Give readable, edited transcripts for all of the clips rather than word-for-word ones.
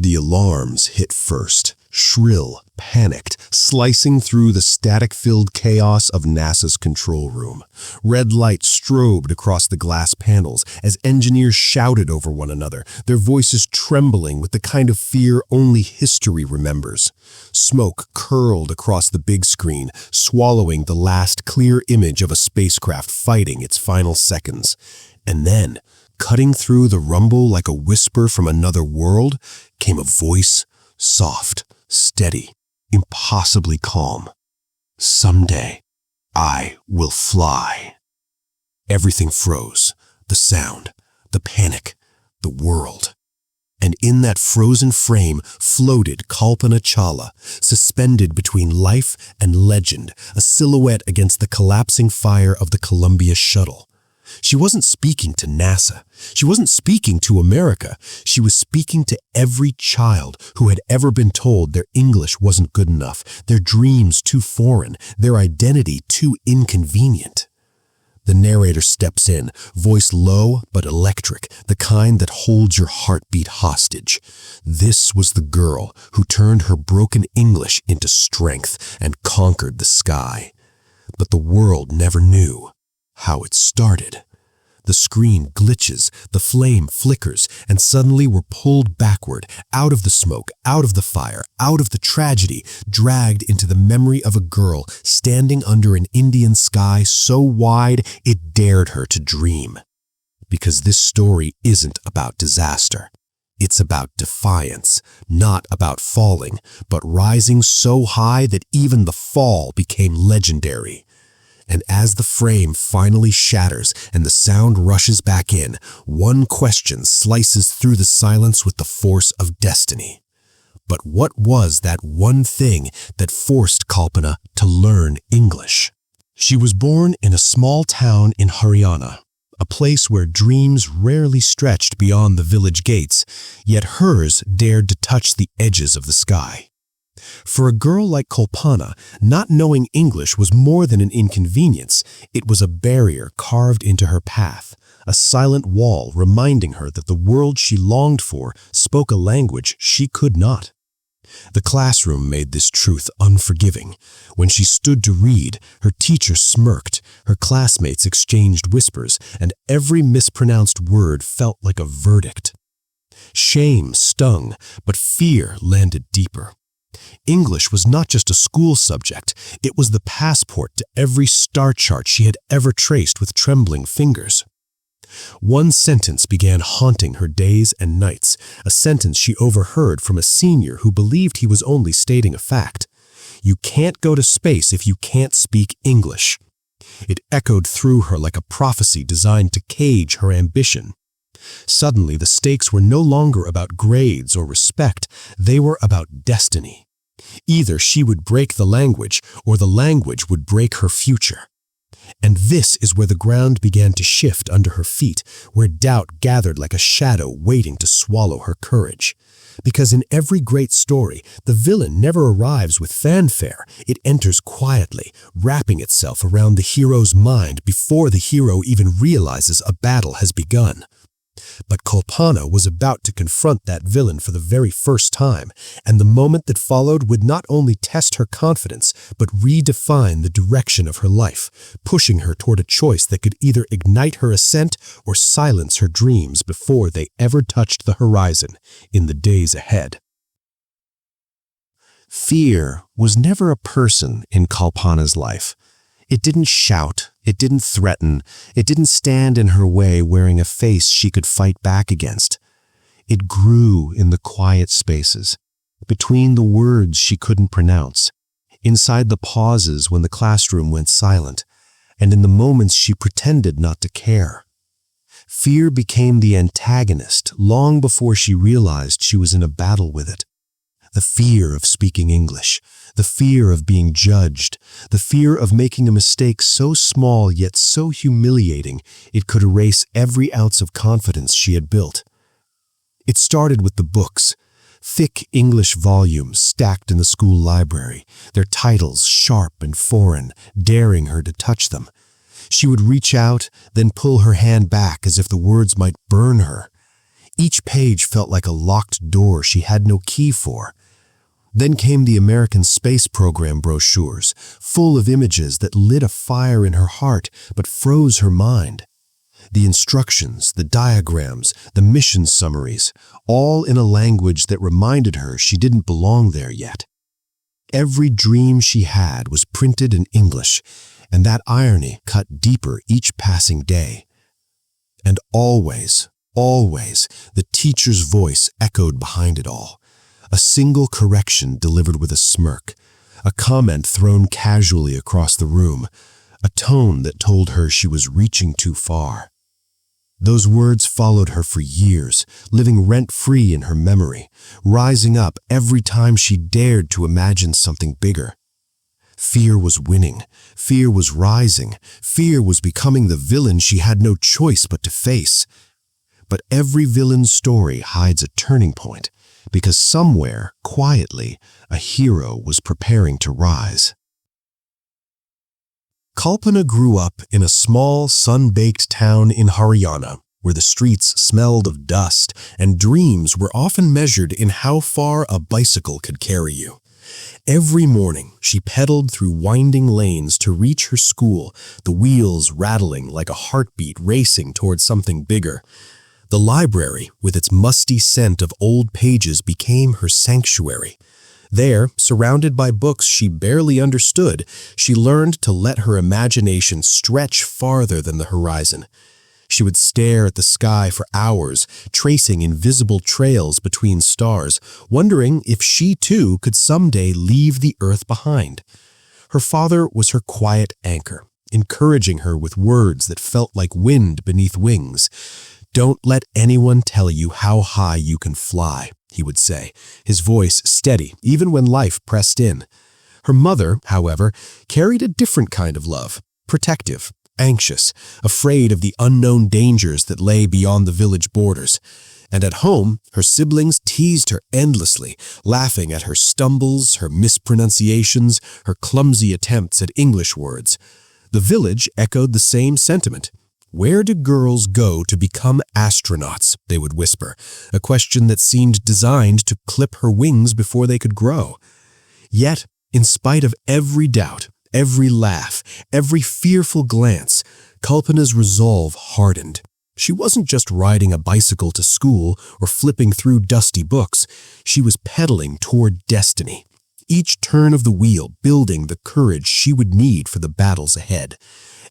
The alarms hit first, shrill, panicked, slicing through the static-filled chaos of NASA's control room. Red light strobed across the glass panels as engineers shouted over one another, their voices trembling with the kind of fear only history remembers. Smoke curled across the big screen, swallowing the last clear image of a spacecraft fighting its final seconds. And then, cutting through the rumble like a whisper from another world, came a voice, soft, steady, impossibly calm. Someday, I will fly. Everything froze. The sound, the panic, the world. And in that frozen frame floated Kalpana Chawla, suspended between life and legend, a silhouette against the collapsing fire of the Columbia shuttle. She wasn't speaking to NASA. She wasn't speaking to America. She was speaking to every child who had ever been told their English wasn't good enough, their dreams too foreign, their identity too inconvenient. The narrator steps in, voice low but electric, the kind that holds your heartbeat hostage. This was the girl who turned her broken English into strength and conquered the sky. But the world never knew how it started. The screen glitches, the flame flickers, and suddenly we're pulled backward, out of the smoke, out of the fire, out of the tragedy, dragged into the memory of a girl standing under an Indian sky so wide it dared her to dream. Because this story isn't about disaster. It's about defiance, not about falling, but rising so high that even the fall became legendary. And as the frame finally shatters and the sound rushes back in, one question slices through the silence with the force of destiny. But what was that one thing that forced Kalpana to learn English? She was born in a small town in Haryana, a place where dreams rarely stretched beyond the village gates, yet hers dared to touch the edges of the sky. For a girl like Kalpana, not knowing English was more than an inconvenience. It was a barrier carved into her path, a silent wall reminding her that the world she longed for spoke a language she could not. The classroom made this truth unforgiving. When she stood to read, her teacher smirked, her classmates exchanged whispers, and every mispronounced word felt like a verdict. Shame stung, but fear landed deeper. English was not just a school subject, it was the passport to every star chart she had ever traced with trembling fingers. One sentence began haunting her days and nights, a sentence she overheard from a senior who believed he was only stating a fact. You can't go to space if you can't speak English. It echoed through her like a prophecy designed to cage her ambition. Suddenly, the stakes were no longer about grades or respect, they were about destiny. Either she would break the language, or the language would break her future. And this is where the ground began to shift under her feet, where doubt gathered like a shadow waiting to swallow her courage. Because in every great story, the villain never arrives with fanfare. It enters quietly, wrapping itself around the hero's mind before the hero even realizes a battle has begun. But Kalpana was about to confront that villain for the very first time, and the moment that followed would not only test her confidence, but redefine the direction of her life, pushing her toward a choice that could either ignite her ascent or silence her dreams before they ever touched the horizon in the days ahead. Fear was never a person in Kalpana's life. It didn't shout, it didn't threaten, it didn't stand in her way wearing a face she could fight back against. It grew in the quiet spaces, between the words she couldn't pronounce, inside the pauses when the classroom went silent, and in the moments she pretended not to care. Fear became the antagonist long before she realized she was in a battle with it. The fear of speaking English, the fear of being judged, the fear of making a mistake so small yet so humiliating it could erase every ounce of confidence she had built. It started with the books, thick English volumes stacked in the school library, their titles sharp and foreign, daring her to touch them. She would reach out, then pull her hand back as if the words might burn her. Each page felt like a locked door she had no key for. Then came the American Space Program brochures, full of images that lit a fire in her heart but froze her mind. The instructions, the diagrams, the mission summaries, all in a language that reminded her she didn't belong there yet. Every dream she had was printed in English, and that irony cut deeper each passing day. And always, the teacher's voice echoed behind it all. A single correction delivered with a smirk, a comment thrown casually across the room, a tone that told her she was reaching too far. Those words followed her for years, living rent-free in her memory, rising up every time she dared to imagine something bigger. Fear was winning, fear was rising, fear was becoming the villain she had no choice but to face. But every villain's story hides a turning point, because somewhere, quietly, a hero was preparing to rise. Kalpana grew up in a small, sun-baked town in Haryana, where the streets smelled of dust and dreams were often measured in how far a bicycle could carry you. Every morning, she pedaled through winding lanes to reach her school, the wheels rattling like a heartbeat racing towards something bigger. The library, with its musty scent of old pages, became her sanctuary. There, surrounded by books she barely understood, she learned to let her imagination stretch farther than the horizon. She would stare at the sky for hours, tracing invisible trails between stars, wondering if she too could someday leave the earth behind. Her father was her quiet anchor, encouraging her with words that felt like wind beneath wings. "Don't let anyone tell you how high you can fly," he would say, his voice steady even when life pressed in. Her mother, however, carried a different kind of love, protective, anxious, afraid of the unknown dangers that lay beyond the village borders. And at home, her siblings teased her endlessly, laughing at her stumbles, her mispronunciations, her clumsy attempts at English words. The village echoed the same sentiment. "Where do girls go to become astronauts?" they would whisper, a question that seemed designed to clip her wings before they could grow. Yet, in spite of every doubt, every laugh, every fearful glance, Kalpana's resolve hardened. She wasn't just riding a bicycle to school or flipping through dusty books. She was pedaling toward destiny, each turn of the wheel building the courage she would need for the battles ahead.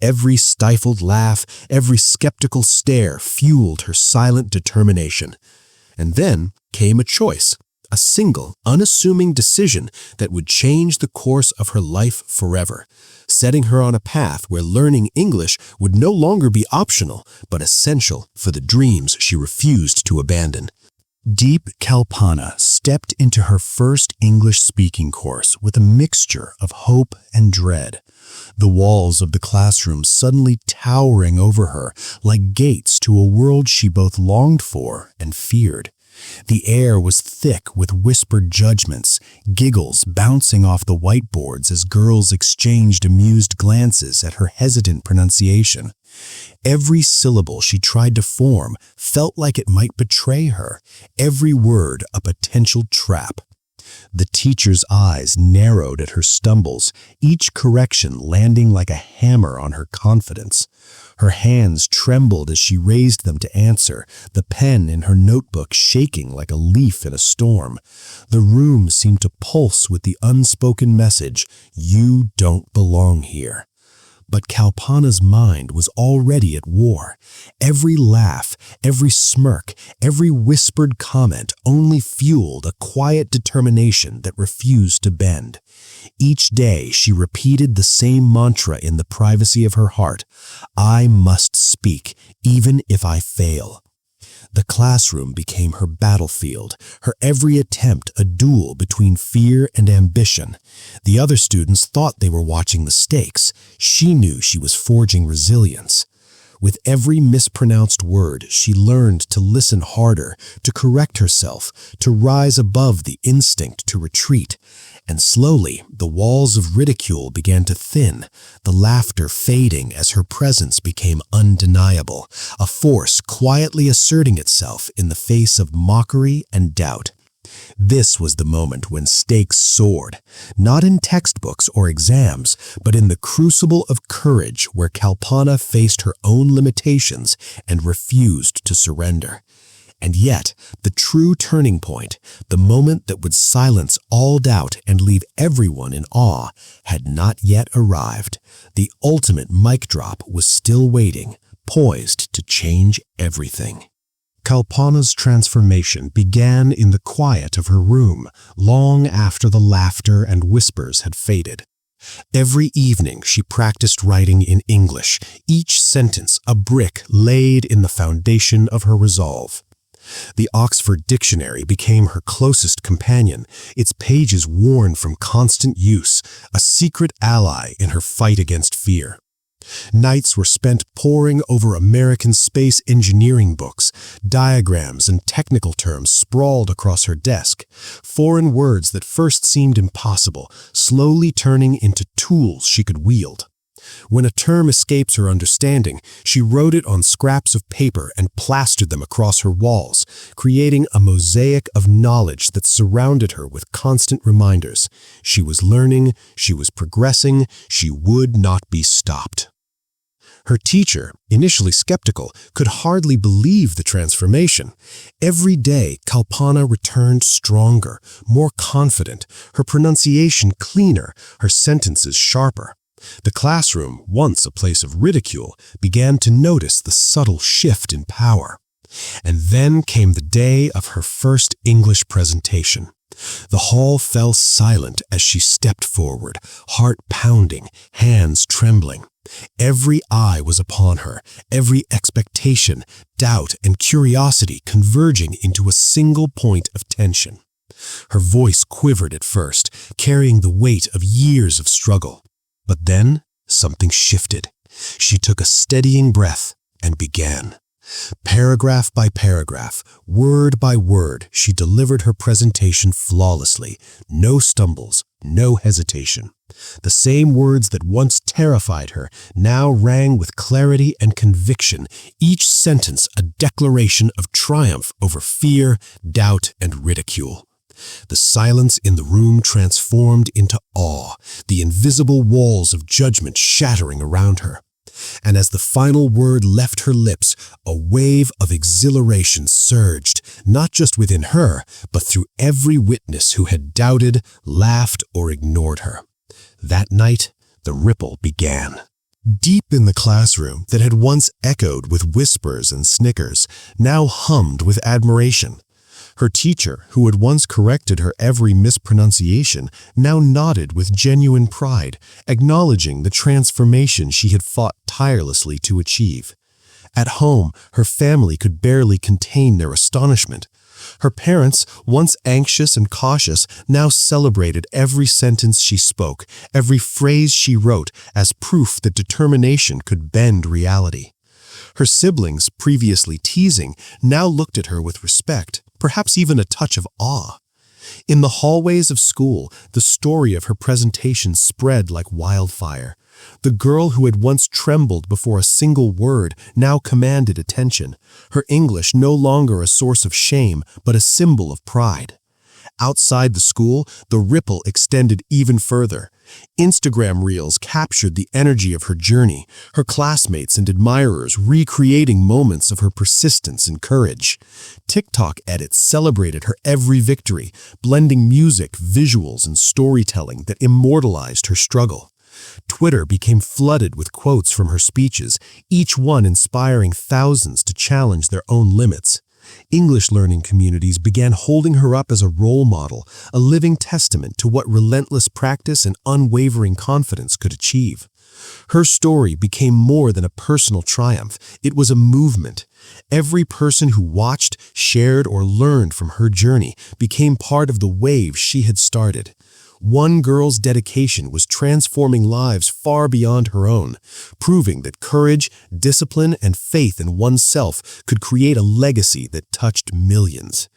Every stifled laugh, every skeptical stare fueled her silent determination. And then came a choice, a single, unassuming decision that would change the course of her life forever, setting her on a path where learning English would no longer be optional, but essential for the dreams she refused to abandon. Deep Kalpana stepped into her first English-speaking course with a mixture of hope and dread. The walls of the classroom suddenly towering over her like gates to a world she both longed for and feared. The air was thick with whispered judgments, giggles bouncing off the whiteboards as girls exchanged amused glances at her hesitant pronunciation. Every syllable she tried to form felt like it might betray her, every word a potential trap. The teacher's eyes narrowed at her stumbles, each correction landing like a hammer on her confidence. Her hands trembled as she raised them to answer, the pen in her notebook shaking like a leaf in a storm. The room seemed to pulse with the unspoken message, "You don't belong here." But Kalpana's mind was already at war. Every laugh, every smirk, every whispered comment only fueled a quiet determination that refused to bend. Each day she repeated the same mantra in the privacy of her heart, "I must speak, even if I fail." The classroom became her battlefield, her every attempt a duel between fear and ambition. The other students thought they were watching the stakes. She knew she was forging resilience. With every mispronounced word, she learned to listen harder, to correct herself, to rise above the instinct to retreat. And slowly, the walls of ridicule began to thin, the laughter fading as her presence became undeniable, a force quietly asserting itself in the face of mockery and doubt. This was the moment when stakes soared, not in textbooks or exams, but in the crucible of courage where Kalpana faced her own limitations and refused to surrender. And yet, the true turning point, the moment that would silence all doubt and leave everyone in awe, had not yet arrived. The ultimate mic drop was still waiting, poised to change everything. Kalpana's transformation began in the quiet of her room, long after the laughter and whispers had faded. Every evening she practiced writing in English, each sentence a brick laid in the foundation of her resolve. The Oxford Dictionary became her closest companion, its pages worn from constant use, a secret ally in her fight against fear. Nights were spent poring over American space engineering books, diagrams and technical terms sprawled across her desk, foreign words that first seemed impossible, slowly turning into tools she could wield. When a term escapes her understanding, she wrote it on scraps of paper and plastered them across her walls, creating a mosaic of knowledge that surrounded her with constant reminders. She was learning, she was progressing, she would not be stopped. Her teacher, initially skeptical, could hardly believe the transformation. Every day, Kalpana returned stronger, more confident, her pronunciation cleaner, her sentences sharper. The classroom, once a place of ridicule, began to notice the subtle shift in power. And then came the day of her first English presentation. The hall fell silent as she stepped forward, heart pounding, hands trembling. Every eye was upon her, every expectation, doubt, and curiosity converging into a single point of tension. Her voice quivered at first, carrying the weight of years of struggle. But then something shifted. She took a steadying breath and began. Paragraph by paragraph, word by word, she delivered her presentation flawlessly. No stumbles, no hesitation. The same words that once terrified her now rang with clarity and conviction, each sentence a declaration of triumph over fear, doubt, and ridicule. The silence in the room transformed into awe, the invisible walls of judgment shattering around her. And as the final word left her lips, a wave of exhilaration surged, not just within her, but through every witness who had doubted, laughed, or ignored her. That night, the ripple began. Deep in the classroom that had once echoed with whispers and snickers, now hummed with admiration. Her teacher, who had once corrected her every mispronunciation, now nodded with genuine pride, acknowledging the transformation she had fought tirelessly to achieve. At home, her family could barely contain their astonishment. Her parents, once anxious and cautious, now celebrated every sentence she spoke, every phrase she wrote, as proof that determination could bend reality. Her siblings, previously teasing, now looked at her with respect, perhaps even a touch of awe. In the hallways of school, the story of her presentation spread like wildfire. The girl who had once trembled before a single word now commanded attention, her English no longer a source of shame, but a symbol of pride. Outside the school, the ripple extended even further. Instagram reels captured the energy of her journey, her classmates and admirers recreating moments of her persistence and courage. TikTok edits celebrated her every victory, blending music, visuals, and storytelling that immortalized her struggle. Twitter became flooded with quotes from her speeches, each one inspiring thousands to challenge their own limits. English learning communities began holding her up as a role model, a living testament to what relentless practice and unwavering confidence could achieve. Her story became more than a personal triumph. It was a movement. Every person who watched, shared, or learned from her journey became part of the wave she had started. One girl's dedication was transforming lives far beyond her own, proving that courage, discipline, and faith in oneself could create a legacy that touched millions.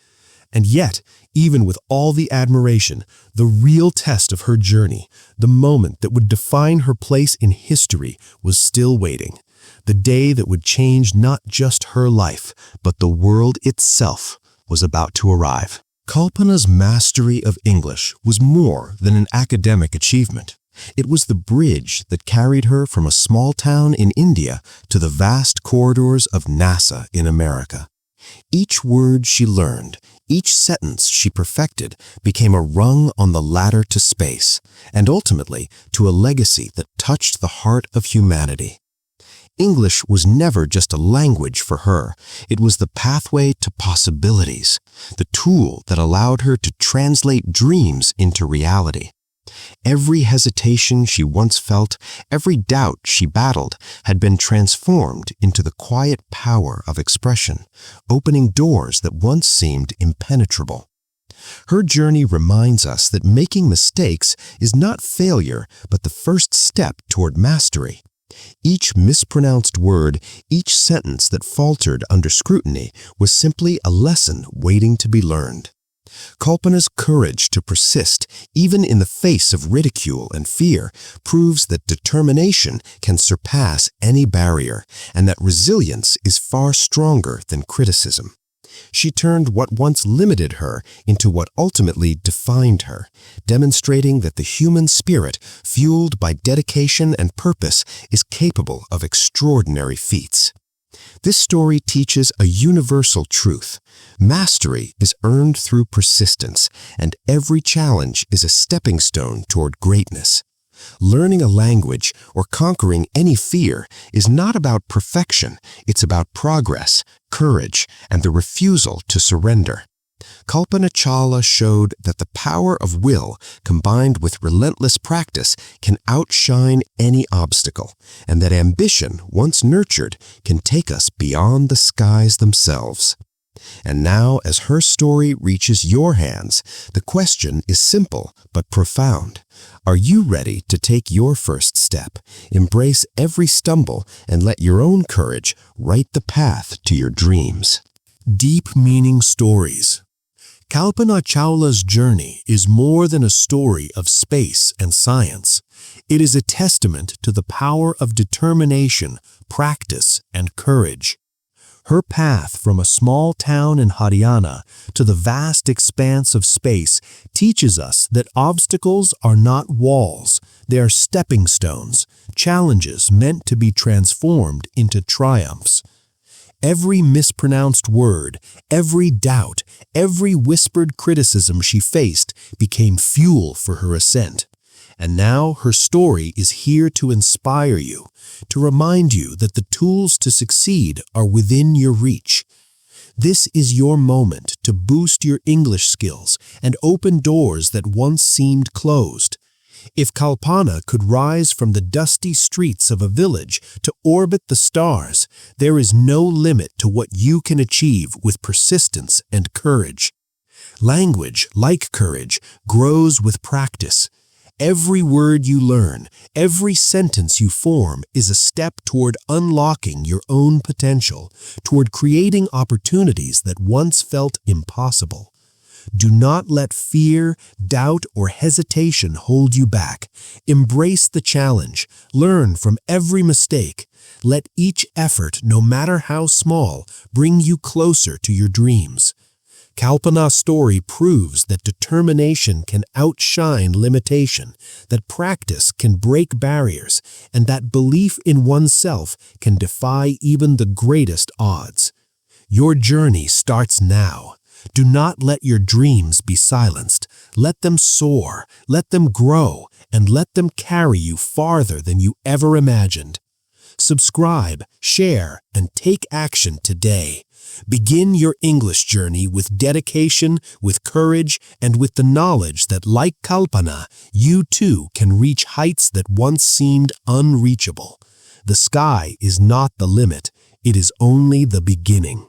And yet, even with all the admiration, the real test of her journey, the moment that would define her place in history, was still waiting. The day that would change not just her life, but the world itself was about to arrive. Kalpana's mastery of English was more than an academic achievement. It was the bridge that carried her from a small town in India to the vast corridors of NASA in America. Each word she learned, each sentence she perfected became a rung on the ladder to space, and ultimately to a legacy that touched the heart of humanity. English was never just a language for her. It was the pathway to possibilities, the tool that allowed her to translate dreams into reality. Every hesitation she once felt, every doubt she battled, had been transformed into the quiet power of expression, opening doors that once seemed impenetrable. Her journey reminds us that making mistakes is not failure, but the first step toward mastery. Each mispronounced word, each sentence that faltered under scrutiny was simply a lesson waiting to be learned. Kalpana's courage to persist, even in the face of ridicule and fear, proves that determination can surpass any barrier, and that resilience is far stronger than criticism. She turned what once limited her into what ultimately defined her, demonstrating that the human spirit, fueled by dedication and purpose, is capable of extraordinary feats. This story teaches a universal truth. Mastery is earned through persistence, and every challenge is a stepping stone toward greatness. Learning a language or conquering any fear is not about perfection, it's about progress, courage, and the refusal to surrender. Kalpana Chawla showed that the power of will, combined with relentless practice, can outshine any obstacle, and that ambition, once nurtured, can take us beyond the skies themselves. And now, as her story reaches your hands, the question is simple but profound. Are you ready to take your first step, embrace every stumble, and let your own courage write the path to your dreams? Deep meaning stories. Kalpana Chawla's journey is more than a story of space and science. It is a testament to the power of determination, practice, and courage. Her path from a small town in Haryana to the vast expanse of space teaches us that obstacles are not walls, they are stepping stones, challenges meant to be transformed into triumphs. Every mispronounced word, every doubt, every whispered criticism she faced became fuel for her ascent. And now her story is here to inspire you, to remind you that the tools to succeed are within your reach. This is your moment to boost your English skills and open doors that once seemed closed. If Kalpana could rise from the dusty streets of a village to orbit the stars, there is no limit to what you can achieve with persistence and courage. Language, like courage, grows with practice. Every word you learn, every sentence you form is a step toward unlocking your own potential, toward creating opportunities that once felt impossible. Do not let fear, doubt, or hesitation hold you back. Embrace the challenge. Learn from every mistake. Let each effort, no matter how small, bring you closer to your dreams. Kalpana's story proves that determination can outshine limitation, that practice can break barriers, and that belief in oneself can defy even the greatest odds. Your journey starts now. Do not let your dreams be silenced. Let them soar, let them grow, and let them carry you farther than you ever imagined. Subscribe, share, and take action today. Begin your English journey with dedication, with courage, and with the knowledge that, like Kalpana, you too can reach heights that once seemed unreachable. The sky is not the limit, it is only the beginning.